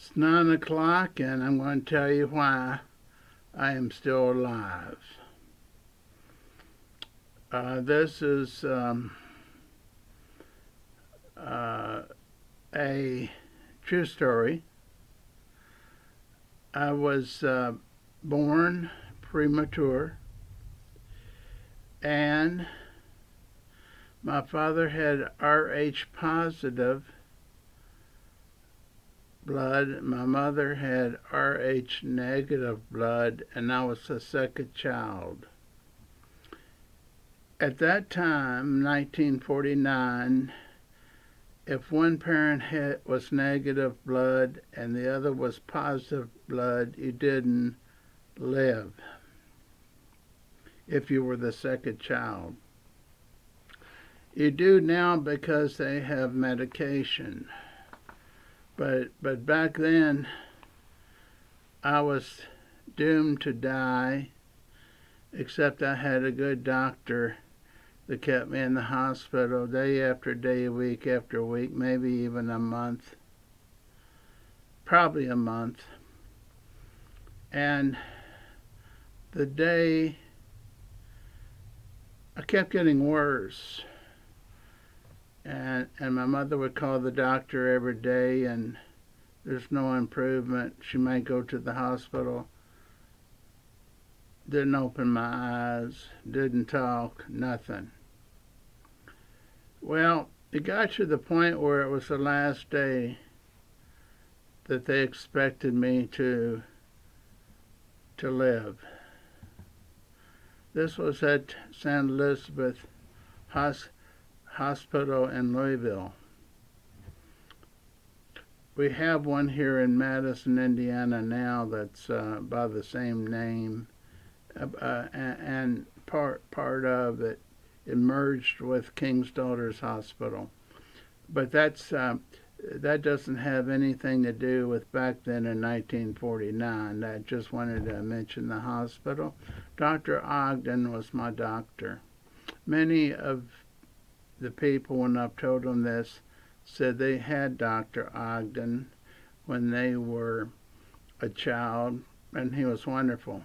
It's 9 o'clock, and I'm going to tell you why I am still alive. This is a true story. I was born premature, and my father had Rh positive blood. My mother had Rh negative blood, and I was the second child. At that time, 1949, if one parent was negative blood and the other was positive blood, you didn't live if you were the second child. You do now because they have medication. But back then, I was doomed to die, except I had a good doctor that kept me in the hospital day after day, week after week, maybe even a month, probably a month. And the day, I kept getting worse. And my mother would call the doctor every day, and there's no improvement. She might go to the hospital. Didn't open my eyes, didn't talk, nothing. Well, it got to the point where it was the last day that they expected me to live. This was at St. Elizabeth Hospital in Louisville. We have one here in Madison, Indiana now that's by the same name, and part of it merged with King's Daughters Hospital. But that doesn't have anything to do with back then in 1949. I just wanted to mention the hospital. Dr. Ogden was my doctor. Many of the people, when I've told them this, said they had Dr. Ogden when they were a child, and he was wonderful.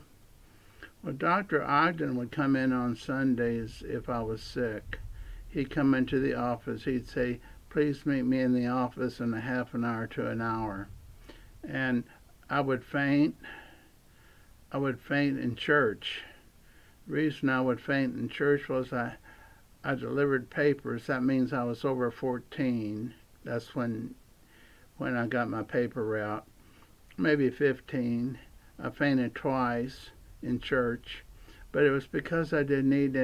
Well, Dr. Ogden would come in on Sundays if I was sick. He'd come into the office. He'd say, "Please meet me in the office in a half an hour to an hour." And I would faint. I would faint in church. The reason I would faint in church was I delivered papers. That means I was over 14. That's when I got my paper route. Maybe 15. I fainted twice in church, but it was because I didn't need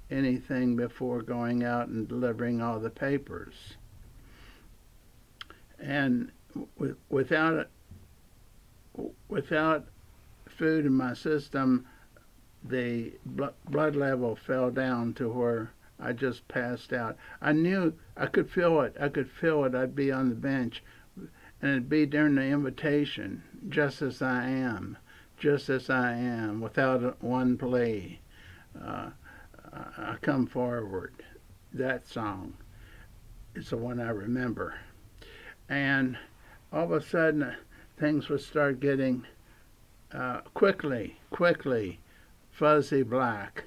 anything before going out and delivering all the papers. And without food in my system, the blood level fell down to where I just passed out. I knew I could feel it. I'd be on the bench, and it'd be during the invitation, just as I am, without one plea. I come forward. That song is the one I remember. And all of a sudden, things would start getting quickly, fuzzy black.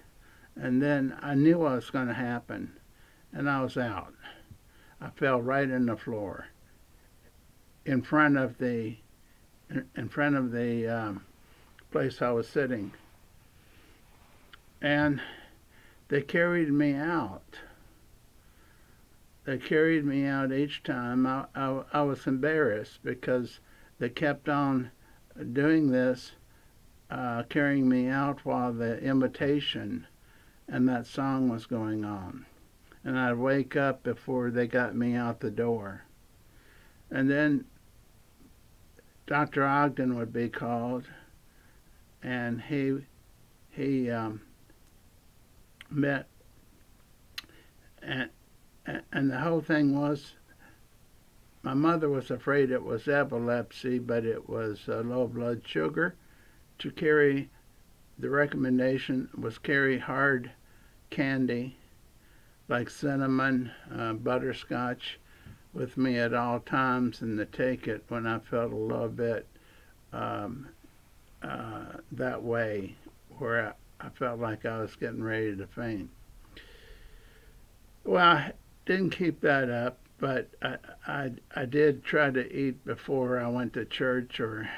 And then I knew what was going to happen, and I was out. I fell right in the floor, in front of the place I was sitting, and they carried me out. They carried me out each time. I was embarrassed because they kept on doing this, carrying me out while the invitation and that song was going on. And I'd wake up before they got me out the door. And then Dr. Ogden would be called, and he met, and the whole thing was, my mother was afraid it was epilepsy, but it was low blood sugar. To carry, the recommendation was carry hard candy like cinnamon, butterscotch, with me at all times and to take it when I felt a little bit um, that way, where I felt like I was getting ready to faint. Well, I didn't keep that up, but I did try to eat before I went to church, or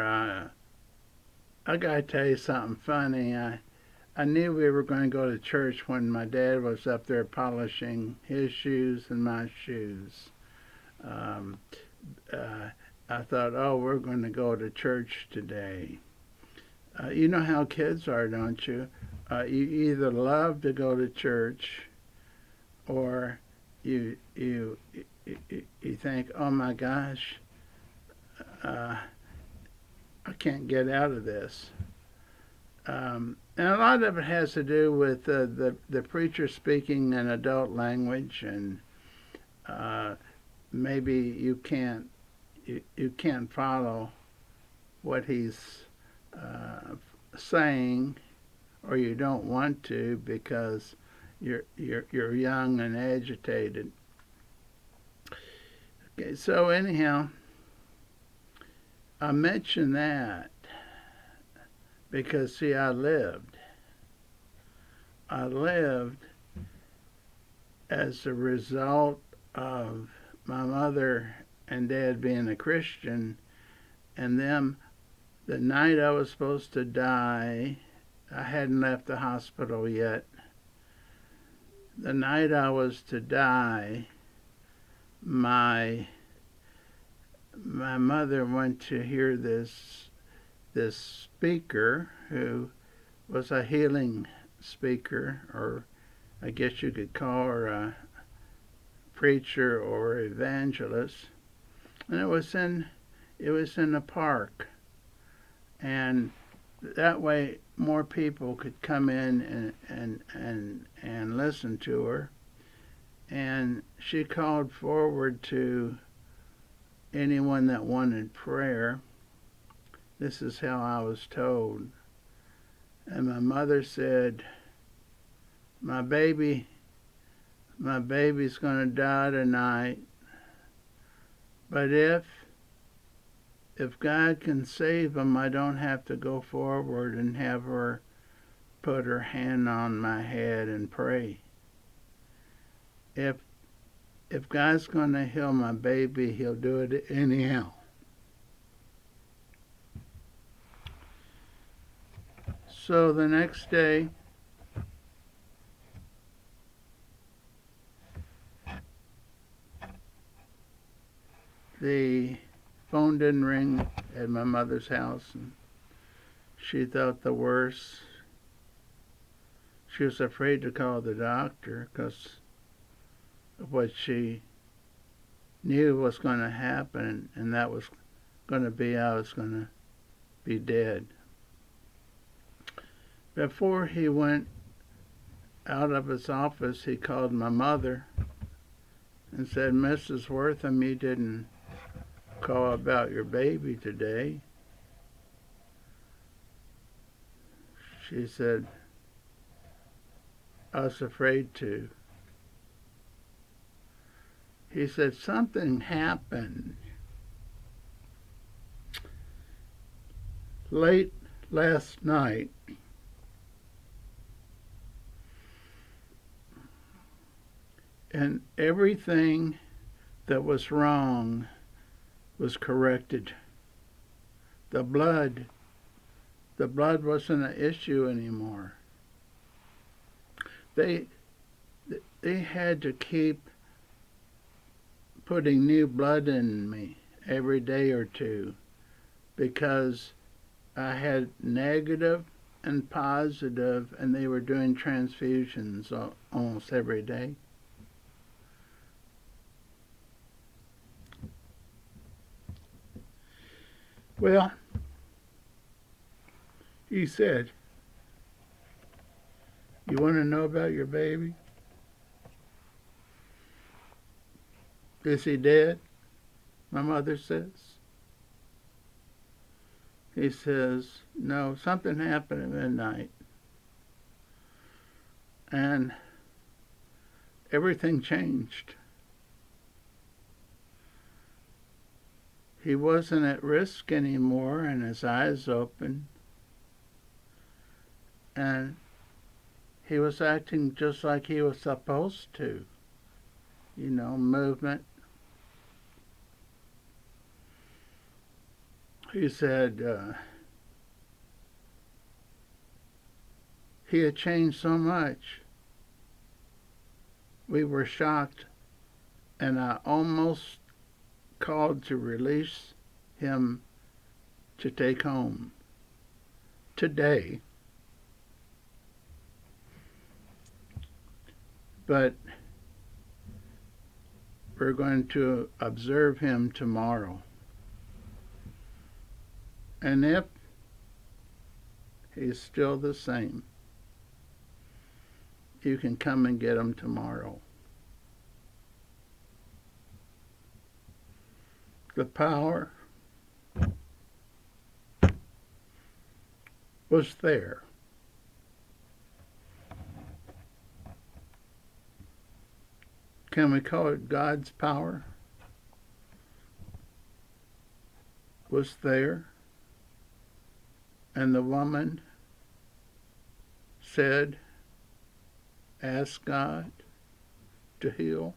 I gotta tell you something funny. I knew we were going to go to church when my dad was up there polishing his shoes and my shoes. Um, uh, I thought, oh, we're going to go to church today. You know how kids are, don't you? You either love to go to church, or you you you think, oh my gosh, uh, I can't get out of this. And a lot of it has to do with the preacher speaking an adult language, and uh, maybe you can't follow what he's saying, or you don't want to because you're young and agitated. Okay, so anyhow, I mention that because see, I lived as a result of my mother and dad being a Christian, and them the night I was supposed to die. I hadn't left the hospital yet. The night I was to die, my mother went to hear this speaker who was a healing speaker, or I guess you could call her a preacher or evangelist, and it was in a park, and that way more people could come in and listen to her. And she called forward to anyone that wanted prayer. This is how I was told. And my mother said, my baby's going to die tonight, but if God can save him, I don't have to go forward and have her put her hand on my head and pray. If God's going to heal my baby, he'll do it anyhow. So the next day, the phone didn't ring at my mother's house, and she thought the worst. She was afraid to call the doctor because of what she knew was going to happen, and that was going to be I was going to be dead. Before he went out of his office, he called my mother and said, Mrs. Wortham, you didn't call about your baby today. She said, I was afraid to. He said, something happened late last night. And everything that was wrong was corrected. The blood wasn't an issue anymore. They had to keep putting new blood in me every day or two because I had negative and positive, and they were doing transfusions almost every day. Well, he said, you want to know about your baby? Is he dead? My mother says. He says, no, something happened at midnight. And everything changed. he wasn't at risk anymore, and his eyes opened, and he was acting just like he was supposed to. Movement. He said he had changed so much. We were shocked, and I almost called to release him to take home today. But we're going to observe him tomorrow. And if he's still the same, you can come and get him tomorrow. The power was there. Can we call it God's power? Was there. And the woman said, ask God to heal.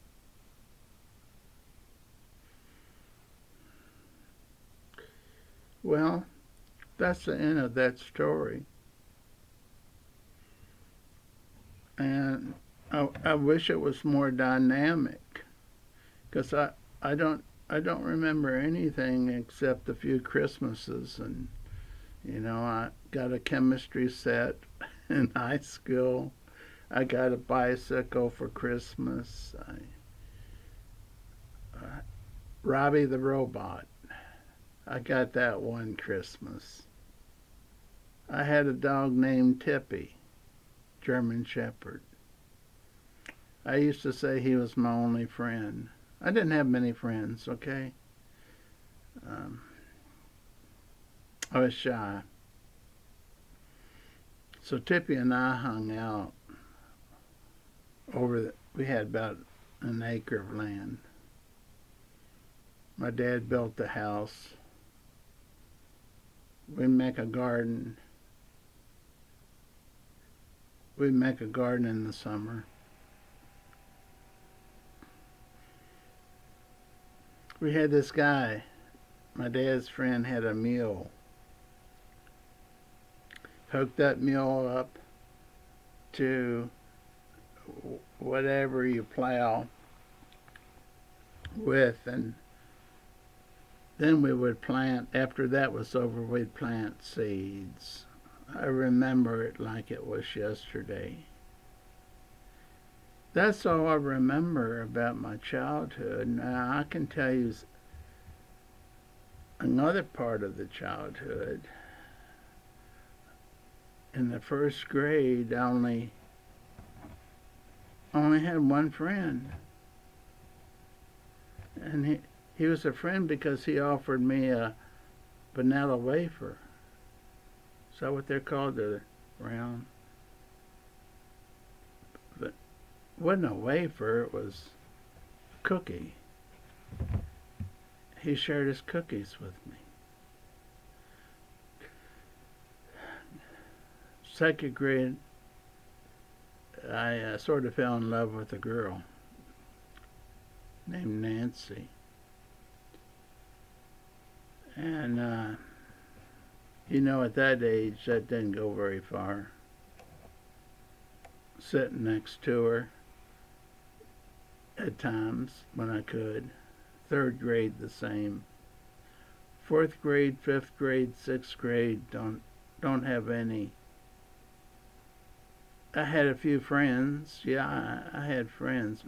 Well, that's the end of that story. And I wish it was more dynamic, because I don't remember anything except a few Christmases, and I got a chemistry set in high school. I got a bicycle for Christmas. Robbie the robot. I got that one Christmas. I had a dog named Tippy, German Shepherd. I used to say he was my only friend. I didn't have many friends, okay? I was shy. So Tippy and I hung out we had about an acre of land. My dad built the house. We'd make a garden. We'd make a garden in the summer. We had this guy, my dad's friend, had a mule. Hooked that mule up to whatever you plow with, and then we would plant. After that was over, we'd plant seeds. I remember it like it was yesterday. That's all I remember about my childhood. Now, I can tell you another part of the childhood. In the first grade, I only had one friend. And he was a friend because he offered me a vanilla wafer. Is that what they're called? The round? But it wasn't a wafer, it was a cookie. He shared his cookies with me. Second grade, I sort of fell in love with a girl named Nancy. And, at that age, that didn't go very far. Sitting next to her at times when I could. Third grade, the same. Fourth grade, fifth grade, sixth grade, don't have any. I had a few friends. Yeah, I had friends.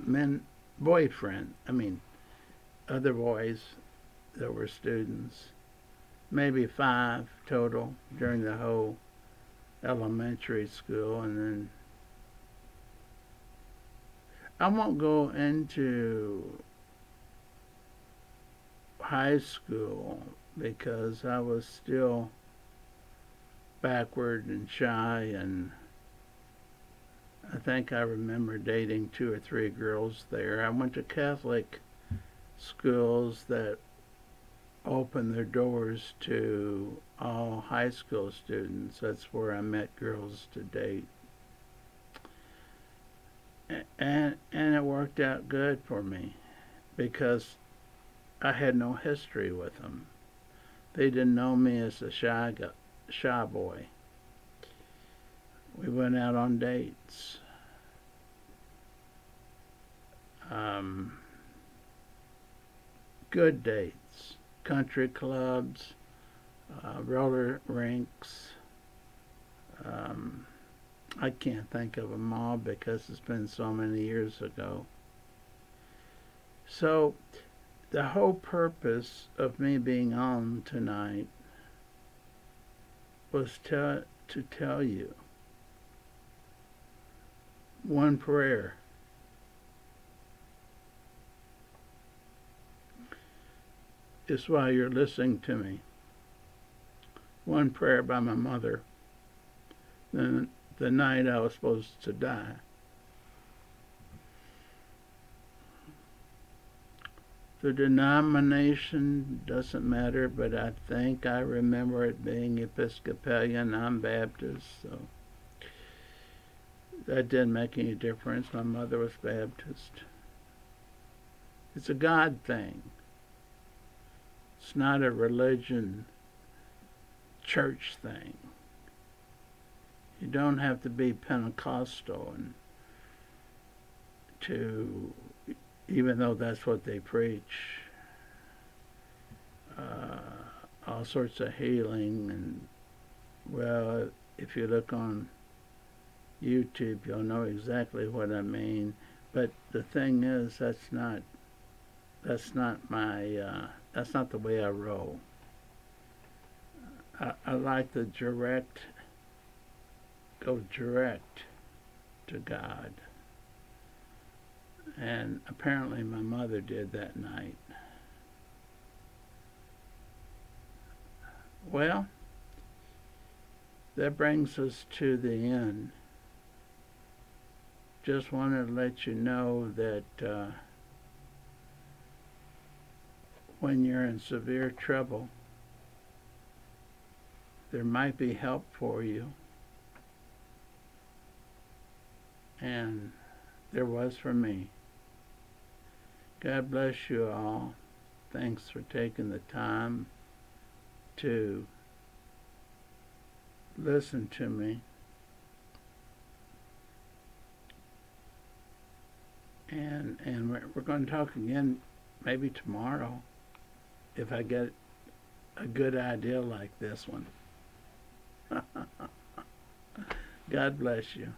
Other boys that were students. Maybe 5 total during the whole elementary school. And then I won't go into high school because I was still backward and shy, and I think I remember dating 2 or 3 girls there. I went to Catholic schools that opened their doors to all high school students. That's where I met girls to date. And it worked out good for me because I had no history with them. They didn't know me as a shy boy. We went out on dates. Good dates, country clubs, roller rinks. I can't think of them all because it's been so many years ago. So, the whole purpose of me being on tonight was to tell you one prayer. Is why you're listening to me. One prayer by my mother the night I was supposed to die. The denomination doesn't matter, but I think I remember it being Episcopalian. I'm Baptist, so that didn't make any difference. My mother was Baptist. It's a God thing. It's not a religion, church thing. You don't have to be Pentecostal and to, even though that's what they preach, all sorts of healing. And well, if you look on YouTube, you'll know exactly what I mean. But the thing is, that's not the way I roll. I like the go direct to God. And apparently my mother did that night. Well, that brings us to the end. Just wanted to let you know that when you're in severe trouble, there might be help for you. And there was for me. God bless you all. Thanks for taking the time to listen to me. And we're going to talk again maybe tomorrow if I get a good idea like this one. God bless you.